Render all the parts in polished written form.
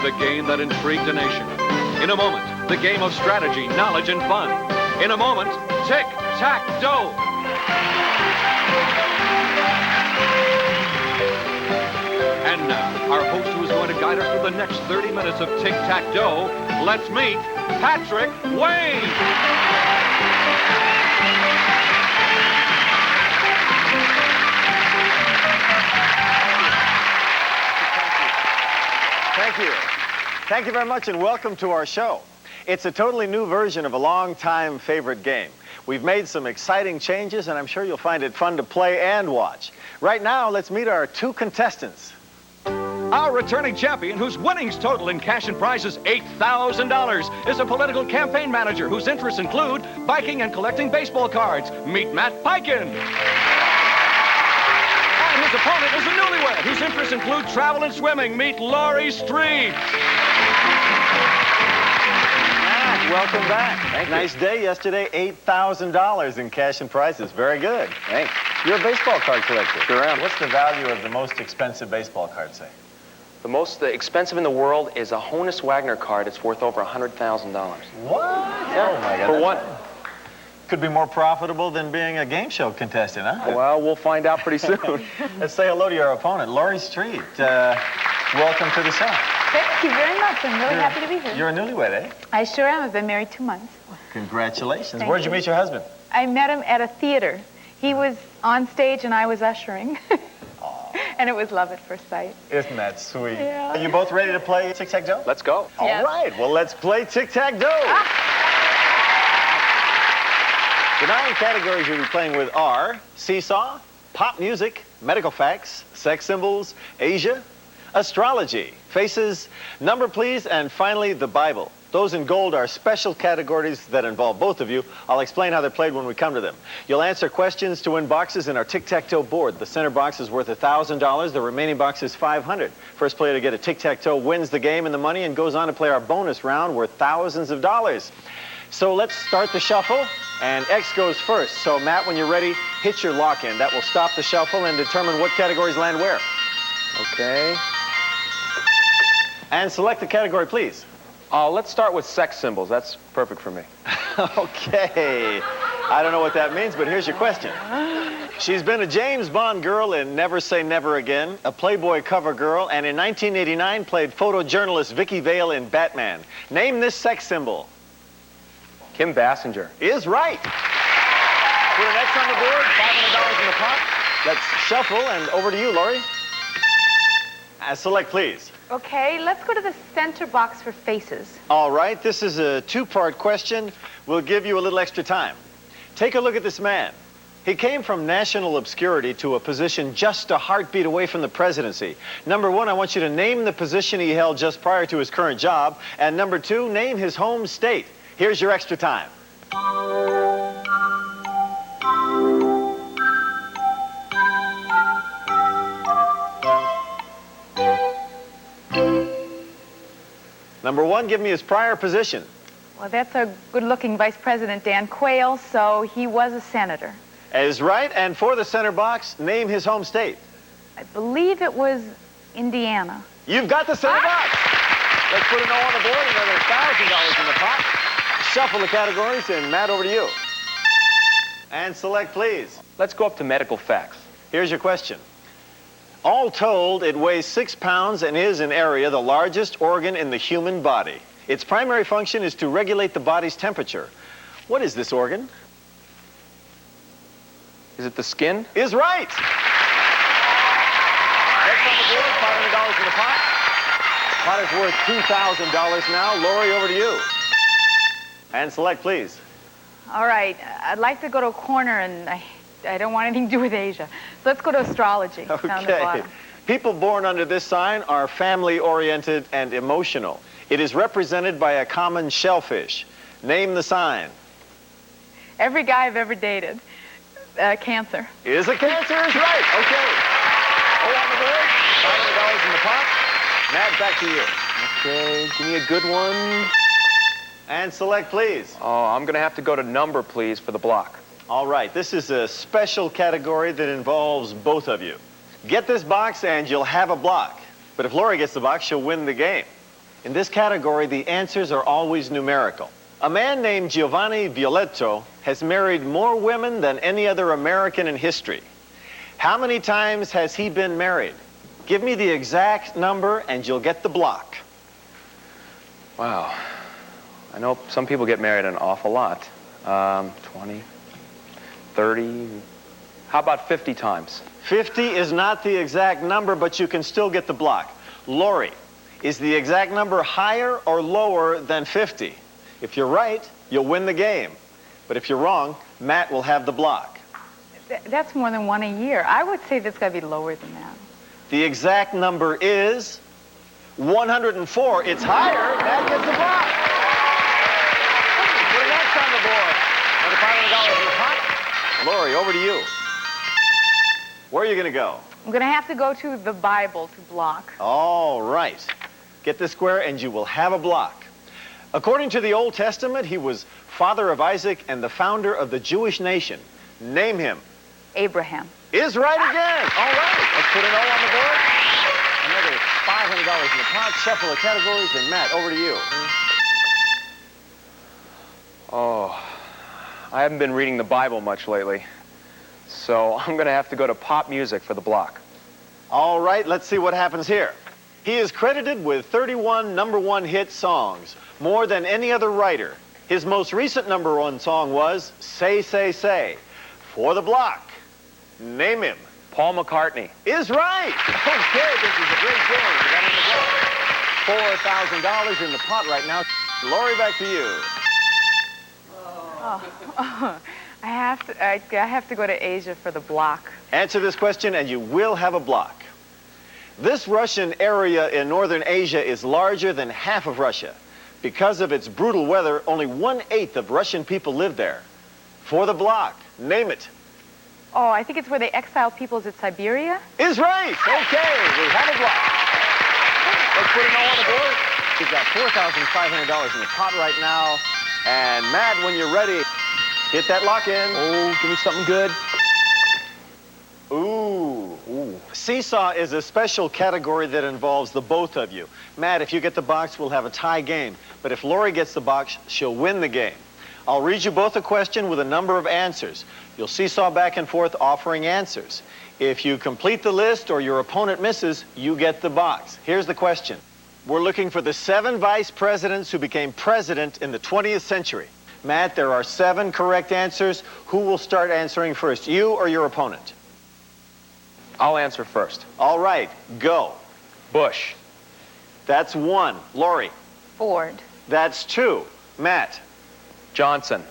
the game that intrigued a nation. In a moment, the game of strategy, knowledge, and fun. In a moment, Tic-Tac-Dough. And now, our host who is going to guide us through the next 30 minutes of Tic-Tac-Dough, let's meet Patrick Wayne. Thank you. Thank you very much, and welcome to our show. It's a totally new version of a long-time favorite game. We've made some exciting changes, and I'm sure you'll find it fun to play and watch. Right now, let's meet our two contestants. Our returning champion, whose winnings total in cash and prizes $8,000, is a political campaign manager whose interests include biking and collecting baseball cards. Meet Matt Pikin. And his opponent is a newlywed whose interests include travel and swimming. Meet Laurie Street. Matt, welcome back. Thank you. Nice day yesterday. $8,000 in cash and prizes. Very good. Thanks. You're a baseball card collector. Sure am. What's the value of the most expensive baseball card, say? The most expensive in the world is a Honus Wagner card. It's worth over $100,000. What? Yeah. Oh, my God. For one. Could be more profitable than being a game show contestant, huh? Well, we'll find out pretty soon. Let's say hello to your opponent, Laurie Street. Welcome to the show. Thank you very much. I'm really happy to be here. You're a newlywed, eh? I sure am. I've been married 2 months. Congratulations. Thank Where'd you you. meet your husband? I met him at a theater. He was on stage and I was ushering. And it was love at first sight. Isn't that sweet? Yeah. Are you both ready to play Tic-Tac-Dough? Let's go. Yes. All right. Well, let's play Tic-Tac-Dough. The 9 categories you'll be playing with are seesaw, pop music, medical facts, sex symbols, Asia, astrology, faces, number please, and finally the Bible. Those in gold are special categories that involve both of you. I'll explain how they're played when we come to them. You'll answer questions to win boxes in our tic-tac-toe board. The center box is worth $1,000. The remaining box is $500. First player to get a tic-tac-toe wins the game and the money and goes on to play our bonus round worth thousands of dollars. So let's start the shuffle, and X goes first. So Matt, when you're ready, hit your lock-in. That will stop the shuffle and determine what categories land where. Okay. And select the category, please. Let's start with sex symbols. That's perfect for me. Okay. I don't know what that means, but here's your question. She's been a James Bond girl in Never Say Never Again, a Playboy cover girl, and in 1989 played photojournalist Vicky Vale in Batman. Name this sex symbol. Kim Basinger. Is right. Put an X on the board, $500 in the pot. Let's shuffle, and over to you, Laurie. Select, please. Okay, let's go to the center box for faces. All right, this is a 2-part question. We'll give you a little extra time. Take a look at this man. He came from national obscurity to a position just a heartbeat away from the presidency. Number 1, I want you to name the position he held just prior to his current job. And number 2, name his home state. Here's your extra time. Number 1, give me his prior position. Well, that's our good-looking Vice President, Dan Quayle, so he was a senator. Is right. And for the center box, name his home state. I believe it was Indiana. You've got the center box. Let's put an O on the board, another $1,000 in the pot. Shuffle the categories, and Matt, over to you. And select, please. Let's go up to medical facts. Here's your question. All told, it weighs 6 pounds and is in area the largest organ in the human body. Its primary function is to regulate the body's temperature. What is this organ? Is it the skin? Is right. Next on the board, $500 in the pot. Pot is worth $2,000 now. Laurie, over to you. And select, please. All right, I'd like to go to a corner, and I don't want anything to do with Asia. So let's go to astrology. Down the Okay. bottom. People born under this sign are family-oriented and emotional. It is represented by a common shellfish. Name the sign. Every guy I've ever dated. Cancer. Is a Cancer is right. Okay. O on the board, $500 in the pot. Matt, back to you. Okay, give me a good one. And select, please. Oh, I'm going to have to go to number, please, for the block. All right, this is a special category that involves both of you. Get this box and you'll have a block. But if Laurie gets the box, she'll win the game. In this category, the answers are always numerical. A man named Giovanni Violetto has married more women than any other American in history. How many times has he been married? Give me the exact number and you'll get the block. Wow. I know some people get married an awful lot. 20, 30, how about 50 times? 50 is not the exact number, but you can still get the block. Lori, is the exact number higher or lower than 50? If you're right, you'll win the game. But if you're wrong, Matt will have the block. That's more than one a year. I would say that's got to be lower than that. The exact number is 104. It's higher. Matt gets the block. Putting X on the board. $500 in the pot. Lori, over to you. Where are you going to go? I'm going to have to go to the Bible to block. All right. Get the square and you will have a block. According to the Old Testament, he was father of Isaac and the founder of the Jewish nation. Name him. Abraham. Is right again. All right. Let's put an O on the board. Another $500 in the pot. Shuffle the categories. And Matt, over to you. Oh, I haven't been reading the Bible much lately. So I'm going to have to go to pop music for the block. All right. Let's see what happens here. He is credited with 31 #1 hit songs, more than any other writer. His most recent #1 song was Say, Say, Say. For the block, name him. Paul McCartney. Is right. Okay, this is a great game. You got in the block. $4,000 in the pot right now. Lori, back to you. I have to go to Asia for the block. Answer this question and you will have a block. This Russian area in northern Asia is larger than half of Russia. Because of its brutal weather, only 1/8 of Russian people live there. For the block, name it. Oh, I think it's where they exile peoples at Siberia. Is right. Okay, we have a block. Let's put an O on the board. We've got $4,500 in the pot right now. And Matt, when you're ready, hit that lock in. Oh, give me something good. Ooh. Seesaw is a special category that involves the both of you. Matt, if you get the box, we'll have a tie game. But if Lori gets the box, she'll win the game. I'll read you both a question with a number of answers. You'll seesaw back and forth offering answers. If you complete the list or your opponent misses, you get the box. Here's the question. We're looking for the 7 vice presidents who became president in the 20th century. Matt, there are 7 correct answers. Who will start answering first, you or your opponent? I'll answer first. All right, go. Bush. That's 1. Lori. Ford. That's 2. Matt. Johnson.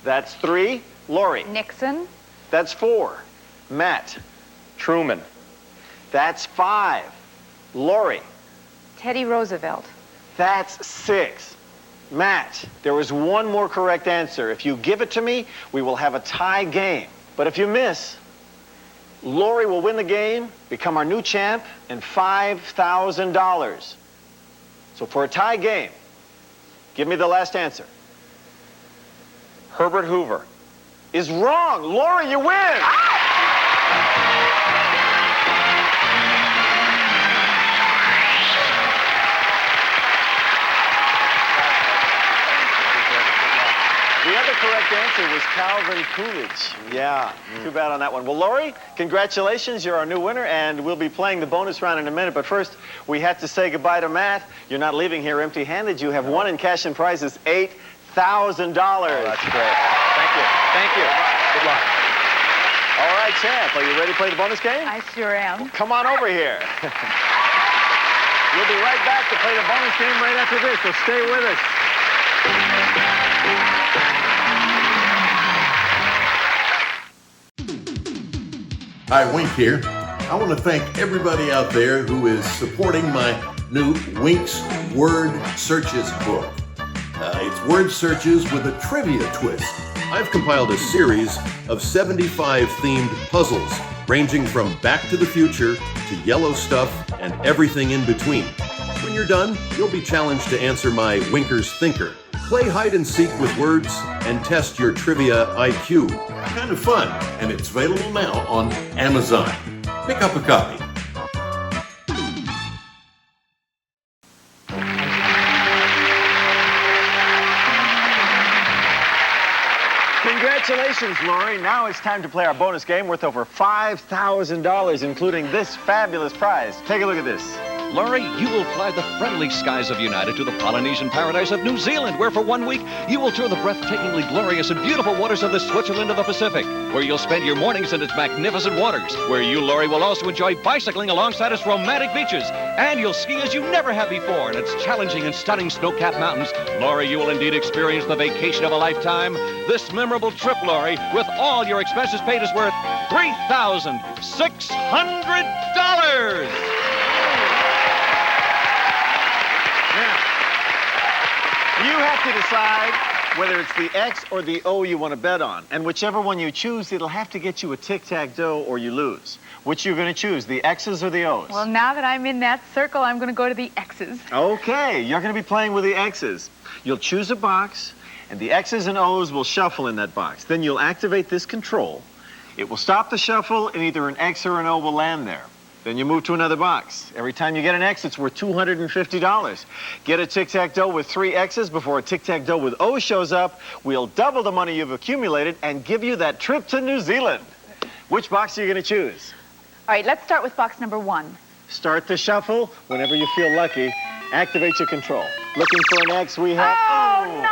That's 3. Lori. Nixon. That's 4. Matt. Truman. That's 5. Lori. Teddy Roosevelt. That's 6. Matt, there was 1 more correct answer. If you give it to me, we will have a tie game. But if you miss, Lori will win the game, become our new champ, and $5,000. So for a tie game, give me the last answer. Herbert Hoover. Is wrong. Lori, you win! The other correct answer was Calvin Coolidge. Yeah, too bad on that one. Well, Lori, congratulations. You're our new winner, and we'll be playing the bonus round in a minute. But first, we have to say goodbye to Matt. You're not leaving here empty-handed. You have won in cash and prizes $8,000. Oh, that's great. Thank you. Thank you. Good luck. All right, champ, are you ready to play the bonus game? I sure am. Come on over here. We'll be right back to play the bonus game right after this, so stay with us. Hi, Wink here. I want to thank everybody out there who is supporting my new Wink's Word Searches book. It's word searches with a trivia twist. I've compiled a series of 75 themed puzzles, ranging from Back to the Future to Yellow Stuff and everything in between. When you're done, you'll be challenged to answer my Winker's Thinker. Play hide and seek with words and test your trivia IQ. Kind of fun, and it's available now on Amazon. Pick up a copy. Congratulations, Lori. Now it's time to play our bonus game worth over $5,000, including this fabulous prize. Take a look at this. Laurie, you will fly the friendly skies of United to the Polynesian paradise of New Zealand, where for 1 week you will tour the breathtakingly glorious and beautiful waters of the Switzerland of the Pacific, where you'll spend your mornings in its magnificent waters, where you, Laurie, will also enjoy bicycling alongside its romantic beaches, and you'll ski as you never have before in its challenging and stunning snow-capped mountains. Laurie, you will indeed experience the vacation of a lifetime. This memorable trip, Laurie, with all your expenses paid, is worth $3,600. You have to decide whether it's the X or the O you want to bet on. And whichever one you choose, it'll have to get you a tic-tac-dough or you lose. Which you're going to choose, the X's or the O's? Well, now that I'm in that circle, I'm going to go to the X's. Okay, you're going to be playing with the X's. You'll choose a box, and the X's and O's will shuffle in that box. Then you'll activate this control. It will stop the shuffle, and either an X or an O will land there. Then you move to another box. Every time you get an X, it's worth $250. Get a tic-tac-dough with 3 X's before a tic-tac-dough with O shows up. We'll double the money you've accumulated and give you that trip to New Zealand. Which box are you going to choose? All right, let's start with box number 1. Start the shuffle. Whenever you feel lucky, activate your control. Looking for an X, we have... Oh, no!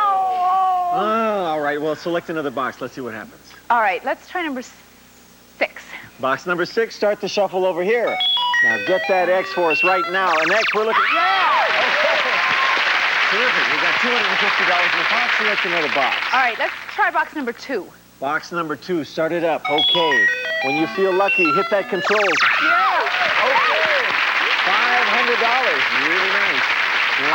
Oh, all right, well, select another box. Let's see what happens. All right, let's try number 6. Box number 6, start the shuffle over here. Now get that X for us right now. An X, we're looking... Yeah! Okay. Terrific. We got $250 in the box. Select another box. All right, let's try box number 2. Box number 2, start it up. Okay. When you feel lucky, hit that control. Yeah! Okay. $500. Really nice.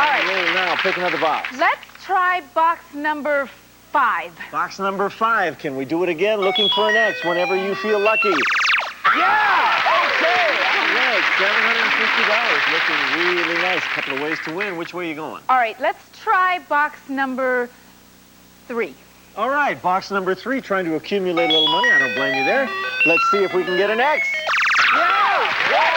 All right. Now, pick another box. Let's try box number 5. Box number 5. Can we do it again? Looking for an X whenever you feel lucky. Yeah! Okay! All right, $750. Looking really nice. A couple of ways to win. Which way are you going? All right, let's try box number 3. All right, box number 3, trying to accumulate a little money. I don't blame you there. Let's see if we can get an X. Yeah! Okay!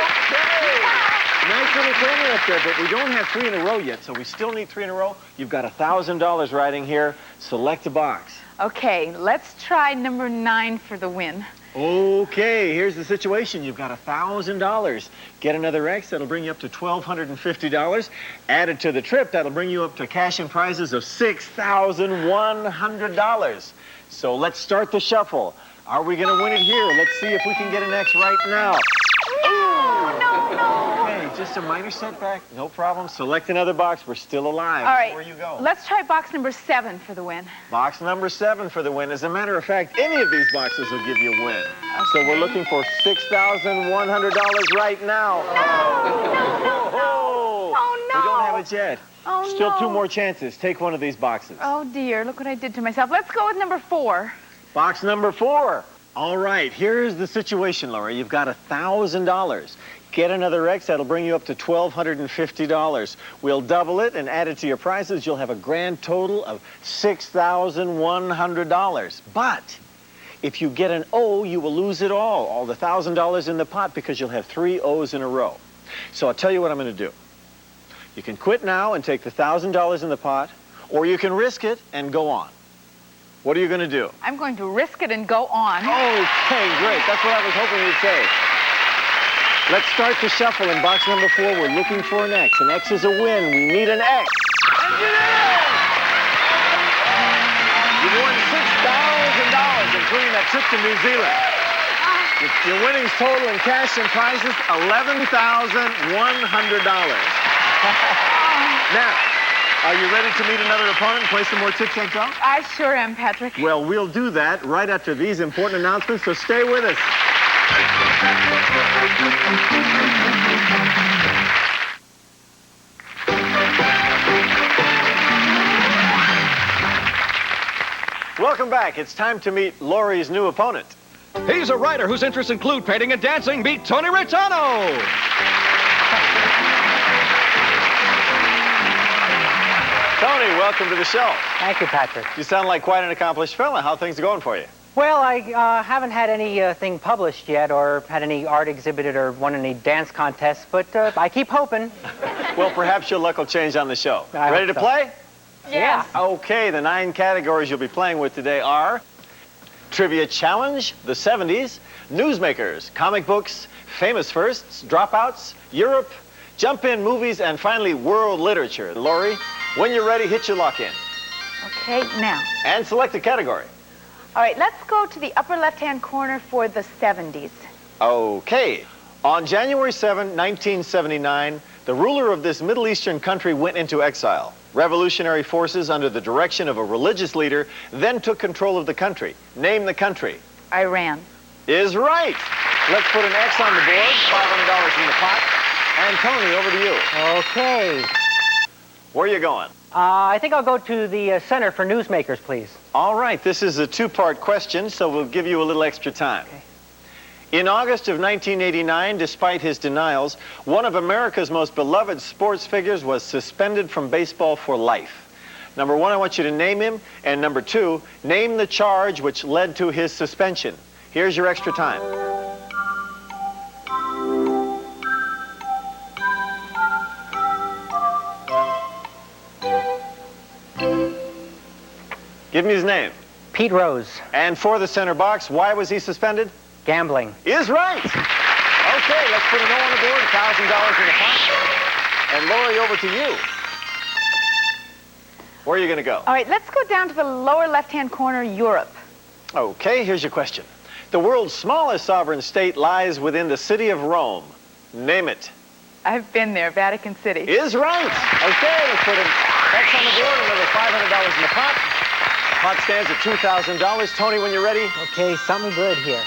Nice little corner up there, but we don't have 3 in a row yet, so we still need 3 in a row. You've got $1,000 riding here. Select a box. Okay, let's try number 9 for the win. Okay, here's the situation. You've got $1,000. Get another X, that'll bring you up to $1,250. Added to the trip, that'll bring you up to cash and prizes of $6,100. So let's start the shuffle. Are we going to win it here? Let's see if we can get an X right now. No. Okay, just a minor setback. No problem. Select another box. We're still alive. All right, Where you go? let's try box number 7 for the win. Box number 7 for the win. As a matter of fact, any of these boxes will give you a win. Okay. So we're looking for $6,100 right now. No. Oh, no. We don't have it yet. Oh, Still no. 2 more chances. Take one of these boxes. Oh, dear, look what I did to myself. Let's go with number 4. Box number 4. All right, here's the situation, Laura. You've got $1,000. Get another X, that'll bring you up to $1,250. We'll double it and add it to your prizes. You'll have a grand total of $6,100. But if you get an O, you will lose it all the $1,000 in the pot, because you'll have 3 O's in a row. So I'll tell you what I'm going to do. You can quit now and take the $1,000 in the pot, or you can risk it and go on. What are you going to do? I'm going to risk it and go on. Okay, great. That's what I was hoping you'd say. Let's start the shuffle. In box number 4, we're looking for an X. An X is a win. We need an X. And it is! You've won $6,000, including that trip to New Zealand. Your winnings total in cash and prizes, $11,100. Now, are you ready to meet another opponent and play some more tic-tac-dough? I sure am, Patrick. Well, we'll do that right after these important announcements, so stay with us. Welcome back. It's time to meet Lori's new opponent. He's a writer whose interests include painting and dancing. Meet Tony Ritano. Tony, welcome to the show. Thank you, Patrick. You sound like quite an accomplished fella. How are things going for you? Well, I haven't had anything published yet, or had any art exhibited, or won any dance contests, but I keep hoping. Well, perhaps your luck will change on the show. I Ready to hope so. play? Yes. Okay, the 9 categories you'll be playing with today are Trivia challenge, the 70s. Newsmakers, comic books, famous firsts, dropouts, Europe, jump-in movies, and finally world literature. Lori, when you're ready, hit your lock in. Okay, now. And select a category. All right, let's go to the upper left-hand corner for the 70s. Okay. On January 7, 1979, the ruler of this Middle Eastern country went into exile. Revolutionary forces under the direction of a religious leader then took control of the country. Name the country. Iran. Is right. Let's put an X on the board, $500 in the pot. And Tony, over to you. Okay. Where are you going? I think I'll go to the center for newsmakers, please. All right, this is a two-part question, so we'll give you a little extra time. Okay. In August of 1989, despite his denials, one of America's most beloved sports figures was suspended from baseball for life. Number one, I want you to name him, and number two, name the charge which led to his suspension. Here's your extra time. Give me his name. Pete Rose. And for the center box, why was he suspended? Gambling. Is right. Okay, let's put an O on the board, $1,000 in the pot. And Lori, over to you. Where are you going to go? All right, let's go down to the lower left-hand corner, Europe. Okay, here's your question. The world's smallest sovereign state lies within the city of Rome. Name it. I've been there, Vatican City. Is right. Okay, let's put an X on the board, another $500 in the pot. Pot stands at $2,000. Tony, when you're ready. Okay, something good here.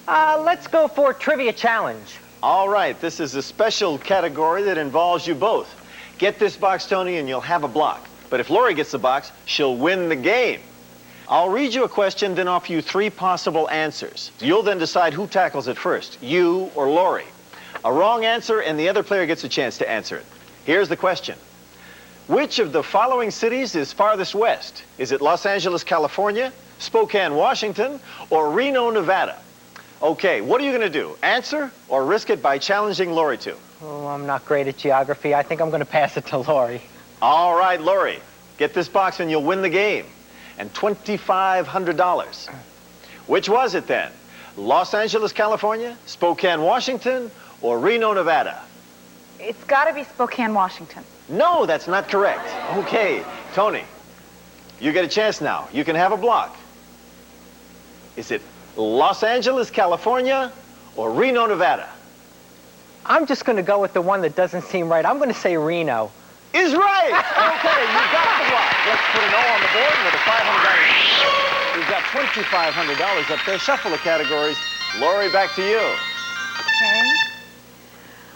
Let's go for trivia challenge. All right, this is a special category that involves you both. Get this box, Tony, and you'll have a block. But if Lori gets the box, she'll win the game. I'll read you a question, then offer you three possible answers. You'll then decide who tackles it first, you or Lori. A wrong answer, and the other player gets a chance to answer it. Here's the question. Which of the following cities is farthest west? Is it Los Angeles, California, Spokane, Washington, or Reno, Nevada? Okay, what are you going to do? Answer or risk it by challenging Lori to? Oh, I'm not great at geography. I think I'm going to pass it to Lori. All right, Lori, get this box and you'll win the game. And $2,500. Which was it then? Los Angeles, California, Spokane, Washington, or Reno, Nevada? It's got to be Spokane, Washington. No, that's not correct. Okay, Tony, you get a chance now. You can have a block. Is it Los Angeles, California, or Reno, Nevada? I'm just going to go with the one that doesn't seem right. I'm going to say Reno. Is right. Okay, you got the block. Let's put an O on the board, another $500. We've got $2,500 up there. Shuffle the categories. Lori, back to you. Okay.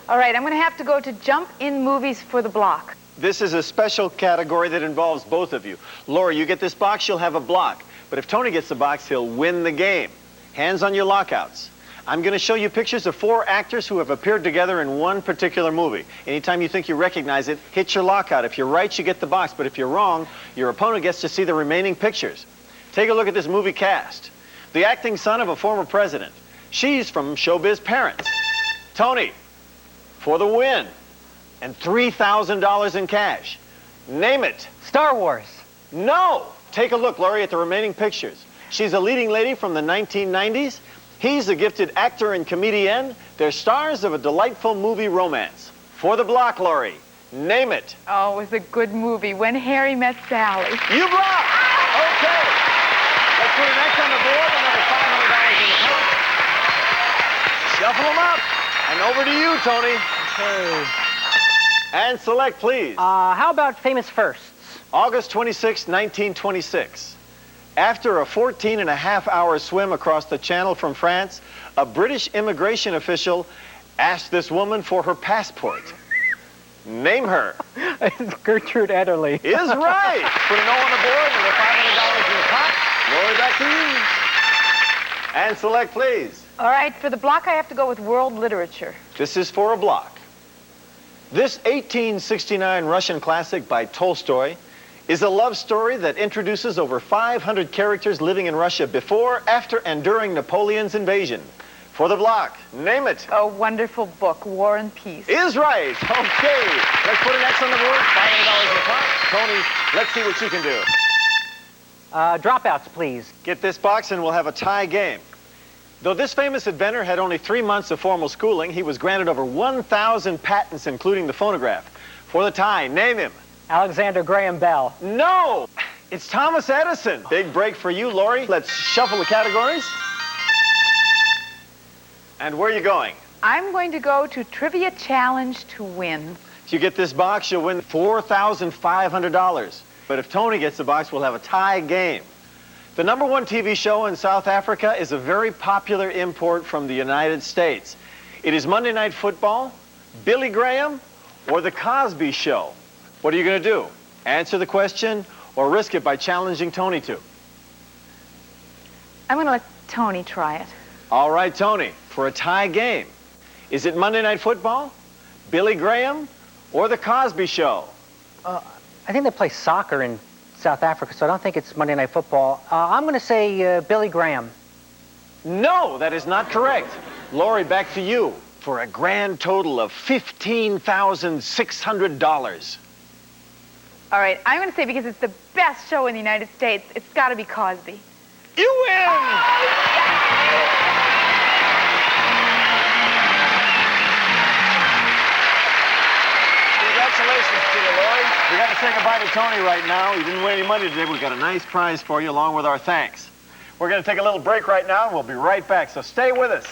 All right, I'm going to have to go to jump-in movies for the block. This is a special category that involves both of you. Lori, you get this box, you'll have a block. But if Tony gets the box, he'll win the game. Hands on your lockouts. I'm going to show you pictures of 4 actors who have appeared together in one particular movie. Anytime you think you recognize it, hit your lockout. If you're right, you get the box. But if you're wrong, your opponent gets to see the remaining pictures. Take a look at this movie cast. The acting son of a former president. She's from showbiz parents. Tony, for the win. And $3,000 in cash. Name it. Star Wars. No. Take a look, Lori, at the remaining pictures. She's a leading lady from the 1990s. He's a gifted actor and comedian. They're stars of a delightful movie romance. For the block, Lori, name it. Oh, it was a good movie, When Harry Met Sally. You block. Okay. Let's put an X on the board, another $500 in the pot. Shuffle them up. And over to you, Tony. Okay. And select, please. How about famous firsts? August 26, 1926. After a 14-and-a-half-hour swim across the channel from France, a British immigration official asked this woman for her passport. Name her. It's Gertrude Ederle. Is right. Put an O on the board and $500 in the pot. Lori, back to you. And select, please. All right, for the block, I have to go with world literature. This is for a block. This 1869 Russian classic by Tolstoy is a love story that introduces over 500 characters living in Russia before, after, and during Napoleon's invasion. For the block, name it. A wonderful book, War and Peace. Is right. Okay. Let's put an X on the board. $500 in the pot. Tony, let's see what you can do. Dropouts, please. Get this box and we'll have a tie game. Though this famous inventor had only 3 months of formal schooling, he was granted over 1,000 patents, including the phonograph. For the tie, name him. Alexander Graham Bell. No! It's Thomas Edison. Big break for you, Lori. Let's shuffle the categories. And where are you going? I'm going to go to Trivia Challenge to win. If you get this box, you'll win $4,500. But if Tony gets the box, we'll have a tie game. The #1 TV show in South Africa is a very popular import from the United States. It is Monday Night Football, Billy Graham, or The Cosby Show. What are you going to do? Answer the question or risk it by challenging Tony to? I'm going to let Tony try it. All right, Tony, for a tie game, is it Monday Night Football, Billy Graham, or The Cosby Show? I think they play soccer in South Africa, so I don't think it's Monday Night Football. I'm going to say Billy Graham. No, that is not correct. Lori, back to you for a grand total of $15,600. All right, I'm going to say because it's the best show in the United States, it's got to be Cosby. You win! Congratulations to you, Lori. We got to say goodbye to Tony right now. He didn't win any money today. We've got a nice prize for you along with our thanks. We're going to take a little break right now, and we'll be right back, so stay with us.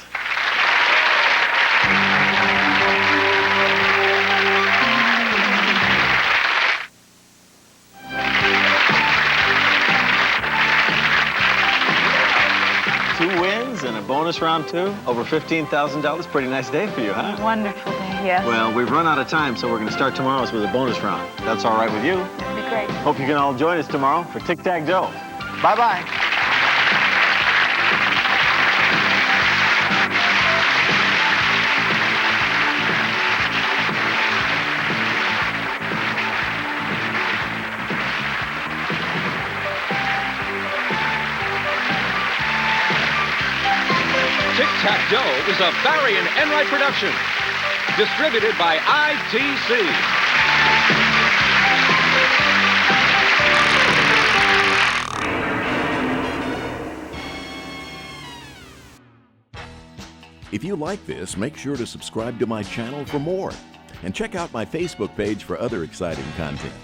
Two wins and a bonus round two, over $15,000. Pretty nice day for you, huh? Wonderful day, yes. Well, we've run out of time, so we're going to start tomorrow's with a bonus round. That's all right with you? That'd be great. Hope you can all join us tomorrow for Tic-Tac-Dough. Bye-bye. Tic-Tac-Dough is a Barry and Enright production. Distributed by ITC. If you like this, make sure to subscribe to my channel for more. And check out my Facebook page for other exciting content.